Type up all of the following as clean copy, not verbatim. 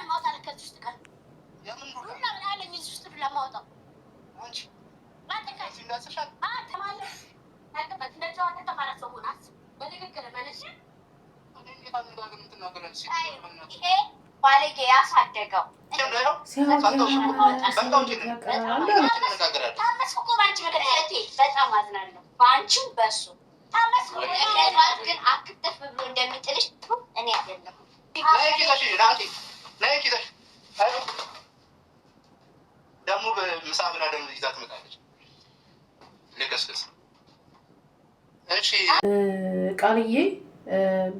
ነው ማውጣት ከዚህ ውስጥ ጋር የምን ዱካ ሁላ ምን አለኝ እዚህ ውስጥ ብላ ማውጣው አንቺ ማጠቃሽ እንዳሰሻት ተማለ ታከበት እንደዛው ተማራ ሰው ሆናስ በትክክል መለሽ እንዴት አድርገን እንትናገረን ይሄ ባለጌ ያሳደገው ታመስኩ ባንቺ ምክንያት በጣም አዝናለሁ ባንቺም በሱ ታመስኩ ግን አክተፍ ብሎ እንደሚጥልሽ እኔ አይደለም ደግሞ በምሳብራ ደግሞ ይዛ ትመጣለች ለከስከስ እሺ ቃልዬ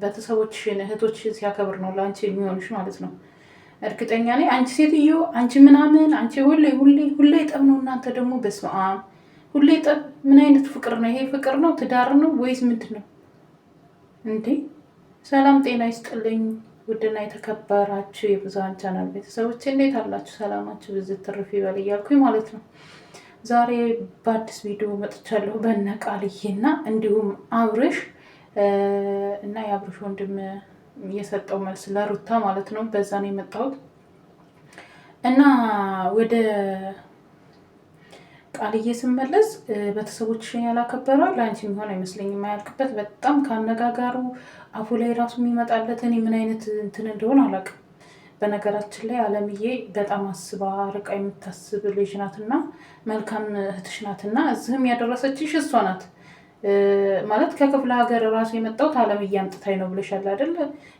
ቤተሰቦችሽን እህቶችሽን ሲያከብር ነው ለአንቺ የሚሆንሽ ማለት ነው። እርግጠኛ ነኝ አንቺ ሴትዮ አንቺ ምናምን አንቺ ሁሌ ጠብ ነው። እናንተ ደግሞ በስመ አብ ሁሌ ጠብ። ምን አይነት ፍቅር ነው ይሄ? ፍቅር ነው? ትዳር ነው ወይስ ምንድን ነው እንዴ? ሰላም ጤና ይስጥልኝ ውድና የተከበራችሁ የብዙሃን ቻናል ቤተሰቦች እንዴት አላችሁ? ሰላማችሁ ብዙ ትርፍ ይበል እያልኩኝ ማለት ነው። ዛሬ በአዲስ ቪዲዮ መጥቻለሁ በእነ ቃልዬና እንዲሁም አብርሽ እና የአብርሽ ወንድም የሰጠው መልስ ለሩታ ማለት ነው። በዛ ነው የመጣሁት እና ወደ ቃልዬ ስመለስ ቤተሰቦችሽን ያላከበረ ለአንቺ የሚሆን አይመስለኝም። የማያልቅበት በጣም ካነጋጋሩ አፉ ላይ ራሱ የሚመጣለት እኔ ምን አይነት እንትን እንደሆነ አላውቅም። በነገራችን ላይ አለምዬ በጣም አስባ ርቃ የምታስብ ልጅ ናትና መልካም እህትሽ ናትና እዚህም ያደረሰችሽ እሷ ናት። ማለት ከክፍለ ሀገር ራሱ የመጣሁት አለምዬ አምጥታኝ ነው ብለሻል አይደል?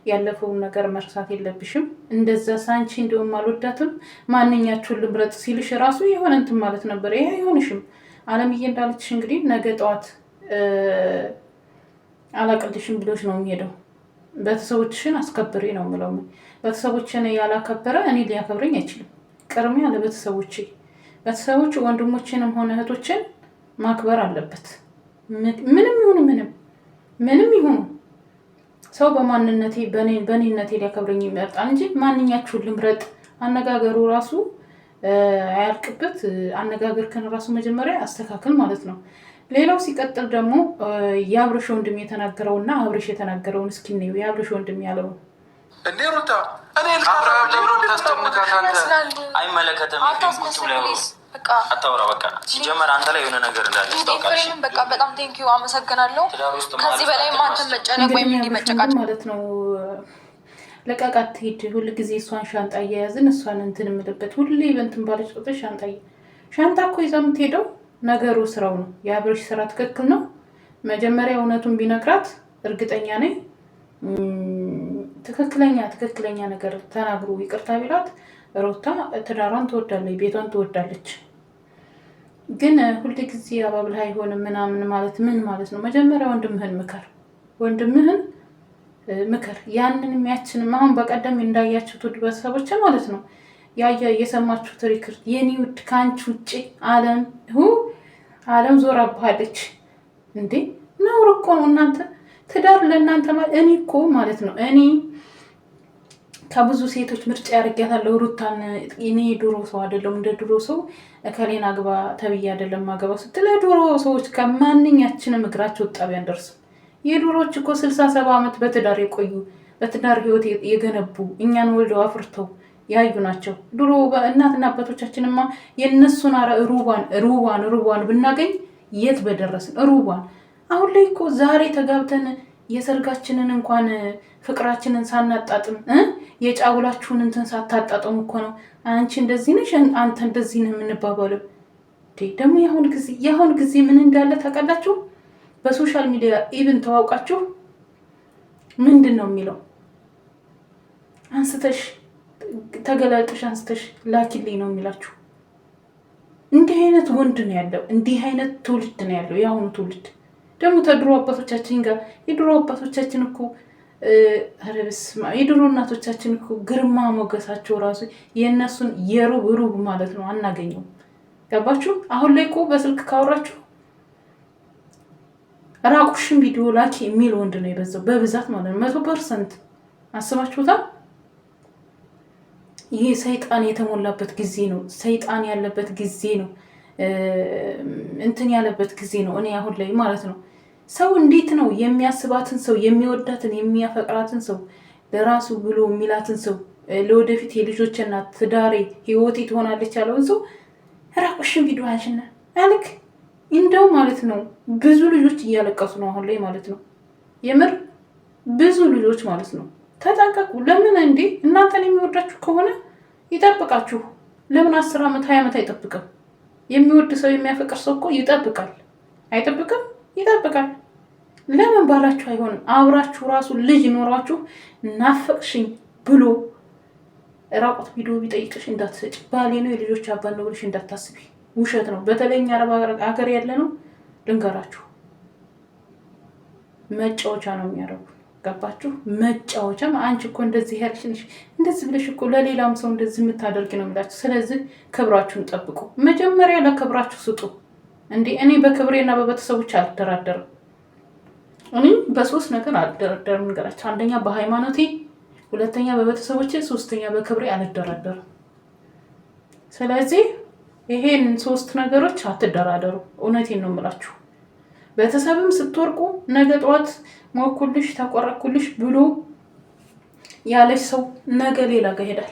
ያለፈውን ነገር መርሳት የለብሽም። እንደዛ ሳንቺ እንደውም አልወዳትም ማንኛችሁን ልምረጥ ሲልሽ ራሱ የሆነ እንትን ማለት ነበር። ይሄ አይሆንሽም። አለምዬ እንዳለችሽ እንግዲህ ነገ ጠዋት አላቅልሽም ብሎሽ ነው የሚሄደው። ቤተሰቦችሽን አስከብሬ ነው የምለው። ቤተሰቦችን ያላከበረ እኔ ሊያከብረኝ አይችልም። ቅድሚያ ለቤተሰቦቼ ቤተሰቦች ወንድሞችንም ሆነ እህቶችን ማክበር አለበት። ምንም ይሁኑ ሰው በማንነቴ በኔነቴ ሊያከብረኝ ይመርጣል እንጂ ማንኛችሁን ልምረጥ። አነጋገሩ ራሱ አያልቅበት። አነጋገርክን ራሱ መጀመሪያ አስተካክል ማለት ነው። ሌላው ሲቀጥል ደግሞ የአብርሽ ወንድም የተናገረውና አብርሽ የተናገረውን እስኪ ነው። የአብርሽ ወንድም ያለው እንዴ ሩታ እኔ አብርሃም ለብሮ ታስተምካታለህ አይመለከተም። በቃ አታውራ። በቃ ሲጀመር አንተ ላይ የሆነ ነገር እንዳለ ታውቃለህ። በቃ በጣም ቴንኪው አመሰግናለሁ። ከዚህ በላይ ማንተም መጨነቅ ወይም እንዲመጨቃጭ ማለት ነው። ለቃቃት ሄድ ሁሉ ጊዜ እሷን ሻንጣ እያያዝን እሷን እንትን የምልበት ሁሌ በእንትን ባለች ቁጥር ሻንጣ እኮ ይዛ የምትሄደው ነገሩ ስራው ነው። የአብርሽ ስራ ትክክል ነው። መጀመሪያ እውነቱን ቢነግራት እርግጠኛ ነኝ ትክክለኛ ነገር ተናግሮ ይቅርታ ቢላት ሩታ ትዳሯን ትወዳለች፣ ቤቷን ትወዳለች። ግን ሁሉ ጊዜ አባብል አይሆንም ምናምን ማለት ምን ማለት ነው? መጀመሪያ ወንድምህን ምክር ያንን የሚያችንም አሁን በቀደም እንዳያችሁት ውድ ቤተሰቦች ማለት ነው የሰማችሁት ሪከርድ የኔ ውድ ከአንቺ ውጭ ዓለም ዞራብሃለች እንዴ? ነውር እኮ ነው እናንተ። ትዳር ለእናንተ እኔ እኮ ማለት ነው እኔ ከብዙ ሴቶች ምርጫ ያደርጋታለሁ ሩታን። እኔ ድሮ ሰው አይደለም፣ እንደ ድሮ ሰው እከሌን አግባ ተብዬ አይደለም አገባው ስትል ድሮ ሰዎች ከማንኛችንም እግራቸው ጣቢያ እንደርሱ። የድሮዎች እኮ 67 ዓመት በትዳር የቆዩ በትዳር ህይወት የገነቡ እኛን ወልደው አፍርተው ያዩ ናቸው። ድሮ እናትና አባቶቻችንማ የነሱን ሩቧን ብናገኝ የት በደረስን። ሩቧን አሁን ላይ እኮ ዛሬ ተጋብተን የሰርጋችንን እንኳን ፍቅራችንን ሳናጣጥም የጫውላችሁን እንትን ሳታጣጥሙ እኮ ነው አንቺ እንደዚህ ነሽ አንተ እንደዚህ ነህ የምንባባለው። ደግሞ የአሁን ጊዜ ምን እንዳለ ታውቃላችሁ? በሶሻል ሚዲያ ኢቭን ተዋውቃችሁ ምንድን ነው የሚለው? አንስተሽ ተገላልጠሽ አንስተሽ ላኪልኝ ነው የሚላችሁ። እንዲህ አይነት ወንድ ነው ያለው፣ እንዲህ አይነት ትውልድ ነው ያለው የአሁኑ ትውልድ። ደግሞ ተድሮ አባቶቻችን ጋር የድሮ አባቶቻችን እኮ የድሮ እናቶቻችን እኮ ግርማ ሞገሳቸው ራሱ የእነሱን የሩብ ማለት ነው አናገኘው። ገባችሁ? አሁን ላይ እኮ በስልክ ካወራችሁ ራቁሽን ቪዲዮ ላኪ የሚል ወንድ ነው የበዛው በብዛት ማለት ነው። 100% አስባችሁታል? ይሄ ሰይጣን የተሞላበት ጊዜ ነው። ሰይጣን ያለበት ጊዜ ነው። እንትን ያለበት ጊዜ ነው። እኔ አሁን ላይ ማለት ነው ሰው እንዴት ነው የሚያስባትን ሰው የሚወዳትን የሚያፈቅራትን ሰው ለራሱ ብሎ የሚላትን ሰው ለወደፊት የልጆች እናት ትዳሬ ህይወቴ ትሆናለች ያለውን ሰው ራቁሽን ቪዲዮ አንሽና አልክ። እንደው ማለት ነው ብዙ ልጆች እያለቀሱ ነው አሁን ላይ ማለት ነው። የምር ብዙ ልጆች ማለት ነው። ተጠንቀቁ። ለምን እንዴ እናንተን የሚወዳችሁ ከሆነ ይጠብቃችሁ። ለምን 10 ዓመት 20 ዓመት አይጠብቅም? የሚወድ ሰው የሚያፈቅር ሰው እኮ ይጠብቃል። አይጠብቅም? ይጠብቃል። ለምን ባላችሁ አይሆንም? አብራችሁ ራሱ ልጅ ኖሯችሁ ናፈቅሽኝ ብሎ ራቁት ቪዲዮ ቢጠይቅሽ እንዳትሰጭ። ባሌ ነው የልጆች አባት ነው ብለሽ እንዳታስቢ። ውሸት ነው። በተለይ አረብ ሀገር ያለ ነው ልንገራችሁ፣ መጫወቻ ነው የሚያደርጉ። ገባችሁ? መጫወቻ። አንቺ እኮ እንደዚህ ያልሽ ነሽ፣ እንደዚህ ብለሽ እኮ ለሌላም ሰው እንደዚህ የምታደርግ ነው የሚላችሁ። ስለዚህ ክብራችሁን ጠብቁ። መጀመሪያ ለክብራችሁ ስጡ። እንዴ እኔ በክብሬና በቤተሰቦች አልደራደርም። እኔ በሶስት ነገር አልደራደርም ንገራችሁ። አንደኛ በሃይማኖቴ፣ ሁለተኛ በቤተሰቦቼ፣ ሶስተኛ በክብሬ አልደራደርም። ስለዚህ ይሄን 3 ነገሮች አትደራደሩ። እውነቴን ነው የምላችሁ። ቤተሰብም ስትወርቁ ነገ ጠዋት ሞኩልሽ ተቆረኩልሽ ብሎ ያለሽ ሰው ነገ ሌላ ጋር ሄዳል።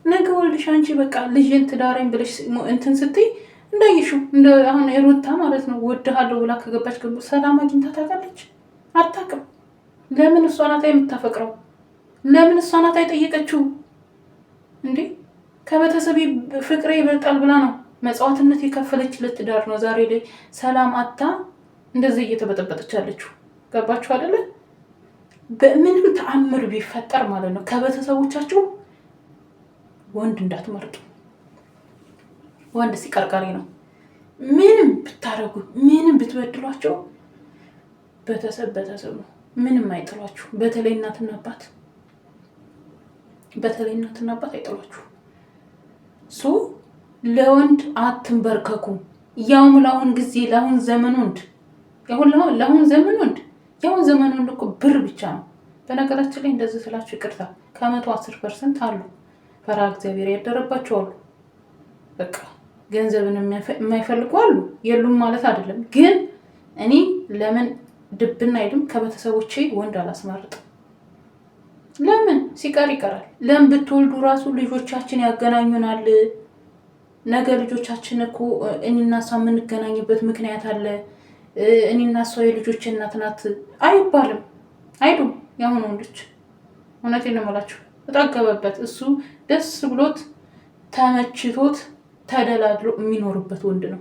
ነገ ወልድሽ አንቺ በቃ ልጅን ትዳሬን ብለሽ እንትን ስትይ እንዳይሽው አሁን የሩታ ማለት ነው ወድሃለሁ ብላ ከገባች ሰላም አግኝታ ታውቃለች? አታውቅም። ለምን? እሷ ናት የምታፈቅረው። ለምን? እሷ ናት የጠየቀችው። እንዴ ከቤተሰብ ፍቅሬ ይበልጣል ብላ ነው መጽዋዕትነት የከፈለች ለትዳር ነው ዛሬ ላይ ሰላም አታ እንደዚህ እየተበጠበጠች ያለችው። ገባችሁ አይደለ? በምንም ተአምር ቢፈጠር ማለት ነው ከቤተሰቦቻችሁ ወንድ እንዳትመርጡ። ወንድ ሲቀርቀሪ ነው። ምንም ብታረጉ ምንም ብትበድሏቸው ቤተሰብ ነው። ምንም አይጥሏችሁ። በተለይ እናትና አባት አይጥሏችሁ። ለወንድ አትንበርከኩ። ያውም ለአሁን ጊዜ ለአሁን ዘመን ወንድ ያሁን ዘመን ወንድ እኮ ብር ብቻ ነው። በነገራችን ላይ እንደዚህ ስላችሁ ይቅርታ፣ ከ110% አሉ ፈራ እግዚአብሔር ያደረባቸው አሉ። በቃ ገንዘብን የማይፈልጉ አሉ። የሉም ማለት አይደለም። ግን እኔ ለምን ድብና አይልም ከቤተሰቦቼ ወንድ አላስመርጥም። ለምን ሲቀር ይቀራል። ለምን ብትወልዱ ራሱ ልጆቻችን ያገናኙናል። ነገ ልጆቻችን እኮ እኔና እሷ የምንገናኝበት ምክንያት አለ። እኔና እሷ የልጆች እናት ናት አይባልም። አይሉም ያሁኑ ወንዶች። እውነቴን ነው የምላችሁ። ተጠገበበት እሱ ደስ ብሎት ተመችቶት ተደላድሎ የሚኖርበት ወንድ ነው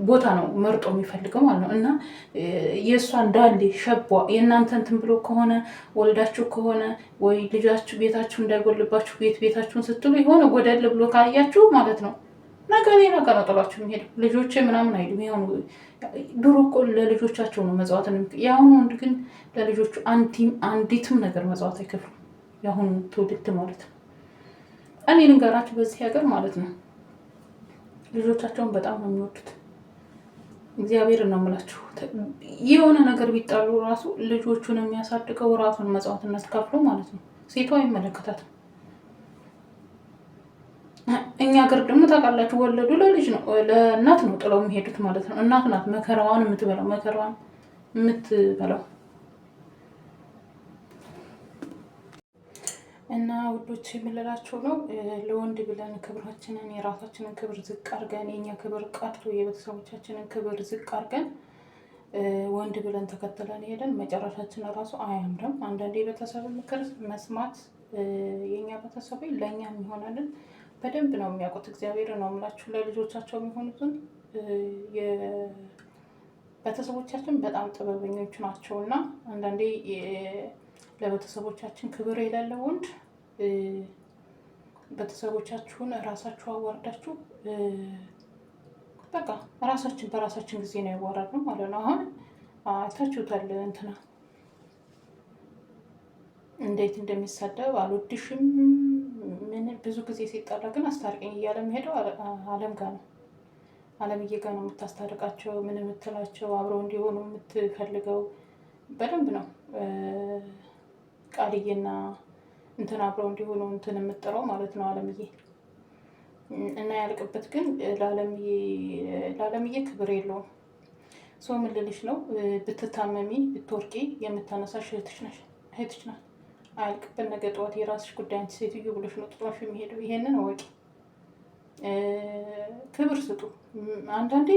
ቦታ ነው መርጦ የሚፈልገው ማለት ነው። እና የእሷ እንዳለ ሸቧ የእናንተ እንትን ብሎ ከሆነ ወልዳችሁ ከሆነ ወይ ልጃችሁ ቤታችሁ እንዳይጎልባችሁ ቤታችሁን ስትሉ የሆነ ጎደል ብሎ ካያችሁ ማለት ነው ነገ ሌላ ጋር ጥሏችሁ የሚሄደው ልጆቼ ምናምን አይሉም። ይሁን ድሮ እኮ ለልጆቻቸው ነው መጽዋዕት ነው። የአሁኑ ወንድ ግን ለልጆቹ አንዲትም ነገር መጽዋዕት አይከፍሉም። የአሁኑ ትውልድ ማለት ነው። እኔ ልንገራችሁ በዚህ ሀገር ማለት ነው ልጆቻቸውን በጣም ነው የሚወዱት። እግዚአብሔር ነው የምላችሁ። የሆነ ነገር ቢጣሉ ራሱ ልጆቹን የሚያሳድገው ራሱን መጽዋዕትነት ከፍሎ ማለት ነው። ሴቷ አይመለከታትም። እኛ ሀገር ደግሞ ታውቃላችሁ ወለዱ ለልጅ ነው ለእናት ነው ጥለው የሚሄዱት ማለት ነው። እናት ናት መከራዋን የምትበላው እና ውዶች የምንላቸው ነው ለወንድ ብለን ክብራችንን የራሳችንን ክብር ዝቅ አድርገን የኛ ክብር ቀርቶ የቤተሰቦቻችንን ክብር ዝቅ አድርገን ወንድ ብለን ተከትለን ሄደን መጨረሻችን ራሱ አያምርም። አንዳንዴ የቤተሰብ ምክር መስማት የኛ ቤተሰብ ለእኛ የሚሆነልን በደንብ ነው የሚያውቁት። እግዚአብሔር ነው የምላችሁ ለልጆቻቸው የሚሆኑትን ቤተሰቦቻችን በጣም ጥበበኞች ናቸው እና አንዳንዴ ለቤተሰቦቻችን ክብር የሌለ ወንድ ቤተሰቦቻችሁን ራሳችሁ አዋርዳችሁ በቃ ራሳችን በራሳችን ጊዜ ነው ያዋራድነው ማለት ነው። አሁን አይታችሁታል እንትና እንዴት እንደሚሳደብ አልወድሽም ምን ብዙ ጊዜ ሲጣላ ግን አስታርቀኝ እያለ የሚሄደው አለም ጋር ነው። አለምዬ ጋር ነው የምታስታርቃቸው ምን የምትላቸው አብረው እንዲሆኑ የምትፈልገው በደንብ ነው። ቃልዬና እንትን አብረው እንዲሆኑ እንትን የምጥረው ማለት ነው አለምዬ እና ያልቅበት ግን ለአለምዬ ክብር የለውም። ሰው ምን ልልሽ ነው ብትታመሚ ብትወርቂ የምታነሳሽ እህትሽ ናት። አያልቅብን። ነገ ጠዋት የራስሽ ጉዳይ አንቺ ሴትዮ ብሎሽ ነው ጥሎሽ የሚሄደው። ይሄንን ወቂ። ክብር ስጡ። አንዳንዴ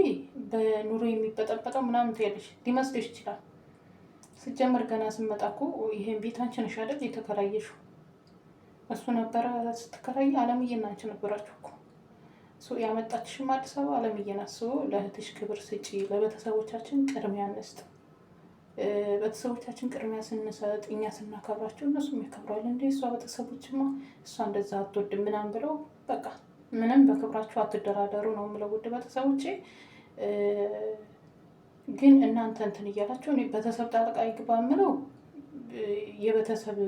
በኑሮ የሚበጠበጠው ምናምን ትያለሽ ሊመስልሽ ይችላል። ስጀመር ገና ስመጣ እኮ ይሄን ቤት አንቺ ነሽ አይደል የተከራየሽው? እሱ ነበረ ስትከራይ አለምዬ እና አንቺ ነበራችሁ እኮ። ያመጣችሽም አዲስ አበባ አለምዬ ናት። ለእህትሽ ክብር ስጪ። ለቤተሰቦቻችን ቅድሚያ እንስጥ። ቤተሰቦቻችን ቅድሚያ ስንሰጥ እኛ ስናከብራቸው እነሱም ያከብራል። እንደ እሷ ቤተሰቦችማ እሷ እንደዛ አትወድም ምናምን ብለው በቃ ምንም በክብራችሁ አትደራደሩ ነው የምለው። ውድ ቤተሰቦቼ ግን እናንተ እንትን እያላችሁ እኔ ቤተሰብ ጣልቃ ይግባ የምለው የቤተሰብ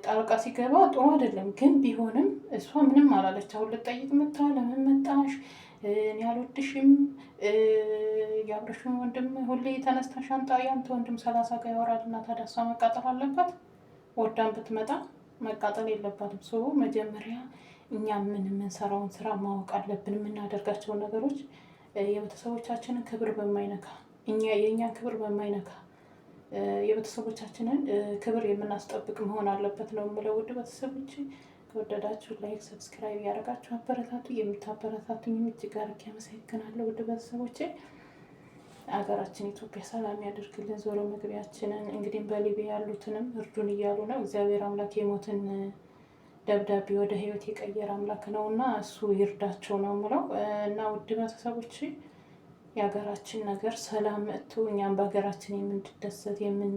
ጣልቃ ሲገባ ጥሩ አይደለም። ግን ቢሆንም እሷ ምንም አላለች። አሁን ልጠይቅ መታ ለምን መጣሽ? እኔ አልወድሽም። የአብረሽን ወንድም ሁሌ ተነስታ ሻንጣ ያንተ ወንድም 30 ጋር ያወራል እና ታዲያ እሷ መቃጠል አለባት? ወዳን ብትመጣ መቃጠል የለባትም። መጀመሪያ እኛ የምንሰራውን ስራ ማወቅ አለብን። የምናደርጋቸውን ነገሮች የቤተሰቦቻችንን ክብር በማይነካ የእኛን ክብር በማይነካ የቤተሰቦቻችንን ክብር የምናስጠብቅ መሆን አለበት ነው የምለው። ውድ ቤተሰቦች ከወደዳችሁ ላይክ፣ ሰብስክራይብ ያደረጋችሁ አበረታቱ። የምታበረታቱኝ እጅግ አድርጌ አመሰግናለሁ። ውድ ቤተሰቦቼ ሀገራችን ኢትዮጵያ ሰላም ያደርግልን። ዞሮ መግቢያችንን እንግዲህ በሊቢያ ያሉትንም እርዱን እያሉ ነው። እግዚአብሔር አምላክ የሞትን ደብዳቤ ወደ ህይወት የቀየረ አምላክ ነው እና እሱ ይርዳቸው ነው የምለው። እና ውድ ቤተሰቦች የሀገራችን ነገር ሰላም መጥቶ እኛም በሀገራችን የምንደሰት የምን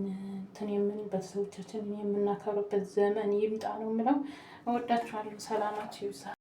ቤተሰቦቻችንን የምናከብርበት ዘመን ይምጣ ነው የምለው። እወዳችኋለሁ። ሰላማችሁ ይብዛ።